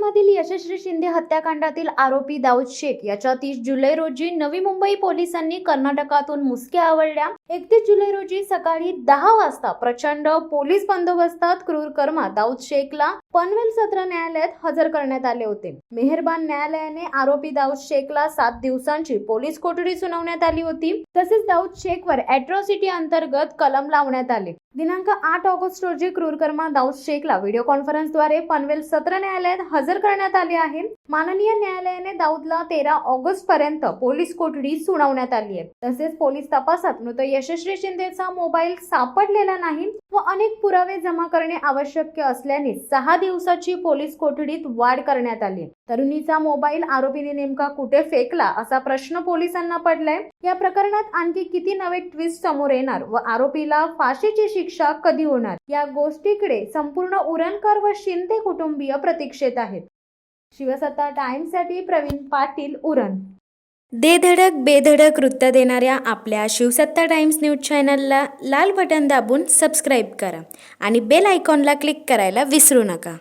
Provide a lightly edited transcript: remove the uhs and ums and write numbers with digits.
पुण्यामधील यशस्वी शिंदे हत्याकांडातील आरोपी दाऊद शेख याच्या 30 जुलै रोजी नवी मुंबई पोलिसांनी कर्नाटकातून मुसक्या आवळल्या. 31 जुलै रोजी सकाळी 10 वाजता प्रचंड पोलीस बंदोबस्तात क्रूर कर्मा दाऊद शेखला पनवेल सत्र न्यायालयात हजर करण्यात आले होते. मेहरबान न्यायालयाने आरोपी दाऊद शेखला 7 दिवसांची पोलीस कोठडी सुनावण्यात आली होती. तसेच दाऊद शेखवर अॅट्रॉसिटी अंतर्गत कलम लावण्यात आले. दिनांक 8 ऑगस्ट रोजी क्रूरकर्मा दाऊद शेखला व्हिडिओ कॉन्फरन्सद्वारे पनवेल सत्र न्यायालयात हजर करण्यात आले आहे. माननीय न्यायालयाने दाऊदला 13 ऑगस्ट पर्यंत पोलीस कोठडी सुनावण्यात आली आहे. तसेच पोलीस तपासात मृत यशस्वी शिंदेचा मोबाईल सापडलेला नाही व अनेक पुरावे जमा करणे आवश्यक असल्याने 6 दिवसाची पोलीस कोठडीत वाढ करण्यात आली. तरुणीचा मोबाईल आरोपीने नेमका कुठे फेकला असा प्रश्न पोलिसांना पडलाय. या प्रकरणात आणखी किती नवे ट्विस्ट समोर येणार व आरोपीला फाशीची शिक्षा कधी होणार या गोष्टीकडे संपूर्ण उरणकर व शिंदे कुटुंबीय प्रतीक्षेत आहेत. शिवसत्ता टाइम्ससाठी प्रवीण पाटील, उरण. धडक बेधडक वृत्त देणाऱ्या आपल्या शिवसत्ता टाइम्स न्यूज चॅनलला लाल बटन दाबून सबस्क्राईब करा आणि बेल आयकॉनला क्लिक करायला विसरू नका.